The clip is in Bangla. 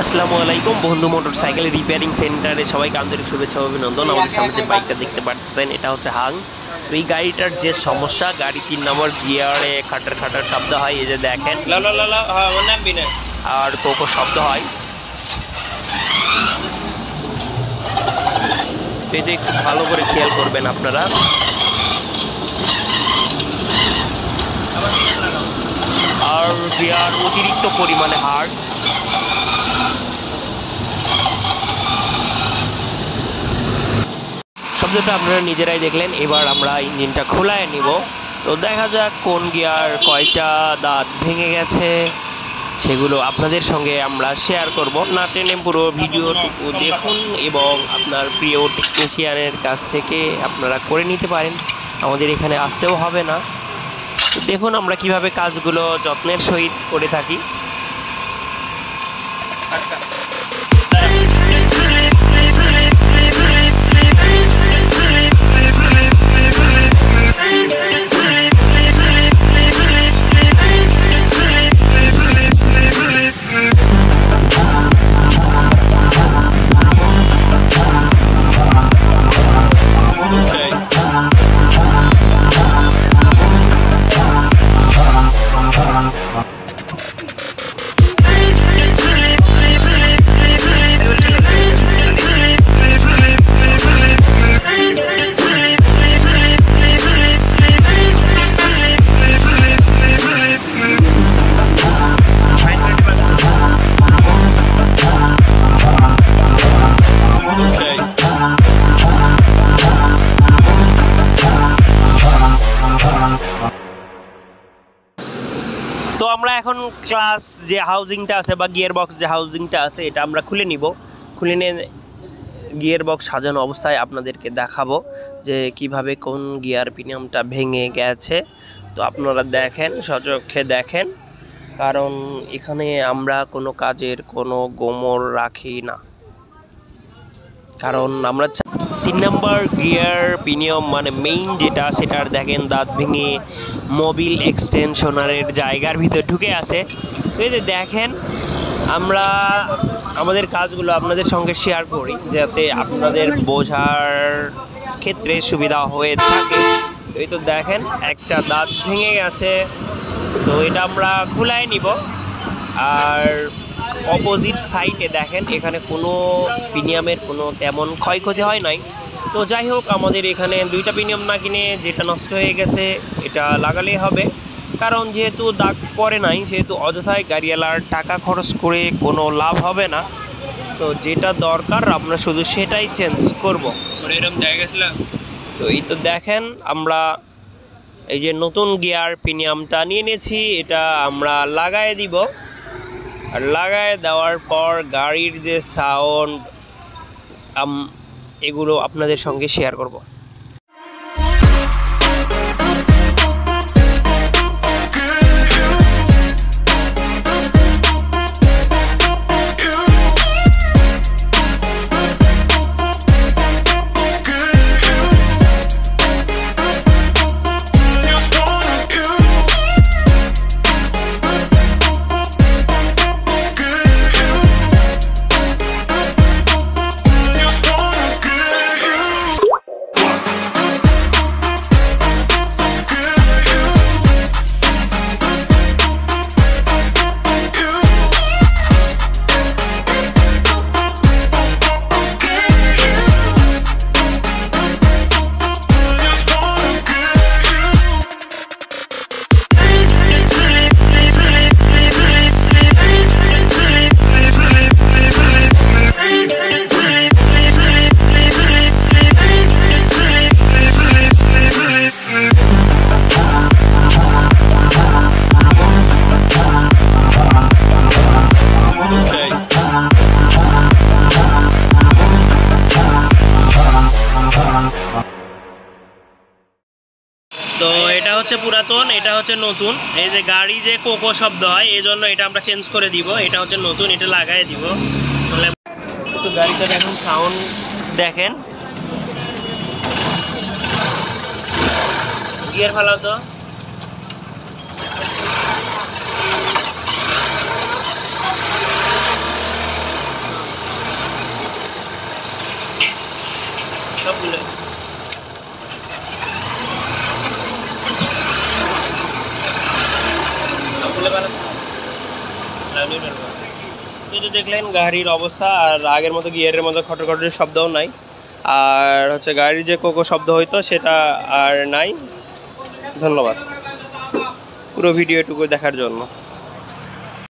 আসসালামু আলাইকুম বন্ধু মোটরসাইকেল রিপেয়ারিং সেন্টারে সবাইকে আন্তরিক শুভেচ্ছা ও অভিনন্দন। আমাদের সামনে যে বাইকটা দেখতে পাচ্ছেন এটা হচ্ছে হাং। তো এই গাড়িটার যে সমস্যা, গাড়ি 3 নম্বর গিয়ারে খাটার খাটার শব্দ হয়, এই যে দেখেন, আর কোকো শব্দ হয়। তো এতে একটু ভালো করে খেয়াল করবেন আপনারা। আর গিয়ার অতিরিক্ত পরিমাণে হার্ড। শব্দটা আপনারা নিজেরাই দেখলেন। এবার আমরা ইঞ্জিনটা খোলায় নিব। তো দেখা যাক কোন গিয়ার কয়টা দাঁত ভেঙে গেছে, সেগুলো আপনাদের সঙ্গে আমরা শেয়ার করব। না টেনে পুরো ভিডিওটুকু দেখুন এবং আপনার প্রিয় টেকনিশিয়ানের কাছ থেকে আপনারা করে নিতে পারেন, আমাদের এখানে আসতেও হবে না। তো দেখুন আমরা কিভাবে কাজগুলো যত্নের সহিত করে থাকি। তো আমরা এখন ক্লাস যে হাউজিংটা আছে বা গিয়ার বক্স যে হাউজিংটা আছে এটা আমরা খুলে নিব। খুলে নিয়ে গিয়ার বক্স সাজানো অবস্থায় আপনাদেরকে দেখাবো যে কিভাবে কোন গিয়ার পিনিয়ামটা ভেঙে গেছে। তো আপনারা দেখেন, সচক্ষে দেখেন, কারণ এখানে আমরা কোনো কাজের কোনো গোমর রাখি না। কারণ আমরা 3 নম্বর গিয়ার পিনিয়ম মানে মেইন যেটা, সেটার দেখেন দাঁত ভেঙে মোবিল এক্সটেনশনারের জায়গার ভিতরে ঢুকে আছে। এই যে দেখেন, আমরা আমাদের কাজগুলো আপনাদের সঙ্গে শেয়ার করি যাতে আপনাদের বোঝার ক্ষেত্রে সুবিধা হয়ে থাকে। তো এই তো দেখেন একটা দাঁত ভেঙে গেছে, তো এটা আমরা খুলাই নিব। আর অপোজিট সাইডে দেখেন এখানে কোনো পিনিয়ামের কোনো তেমন ক্ষয়ক্ষতি হয় নাই। তো যাই হোক, আমাদের এখানে 2টা পিনিয়াম না কিনে যেটা নষ্ট হয়ে গেছে এটা লাগালেই হবে। কারণ যেহেতু দাগ পড়ে নাই, সেহেতু অযথায় গাড়িওয়ালার টাকা খরচ করে কোনো লাভ হবে না। তো যেটা দরকার আমরা শুধু সেটাই চেঞ্জ করব। তো এই তো দেখেন আমরা এই যে নতুন গিয়ার পিনিয়ামটা নিয়ে নিয়েছি, এটা আমরা লাগায় দিব। আর লাগায় দেওয়ার পর গাড়ির যে সাউন্ড এগুলো আপনাদের সঙ্গে শেয়ার করব। তো এটা হচ্ছে পুরাতন, এটা হচ্ছে নতুন। এই যে গাড়ি যে কোকো শব্দ হয় এই জন্য এটা আমরা চেঞ্জ করে দিব। এটা হচ্ছে নতুন, এটা লাগাই দিব। তো গাড়িটার এখন সাউন্ড দেখেন। গিয়ার ফালাও তো। সবগুলো দেখলেন গাড়ির অবস্থা, আর আগের মতো গিয়ারের মতো খটর খটরের শব্দও নাই, আর হচ্ছে গাড়ির যে কোকো শব্দ হইতো সেটা আর নাই। ধন্যবাদ পুরো ভিডিওটুকু দেখার জন্য।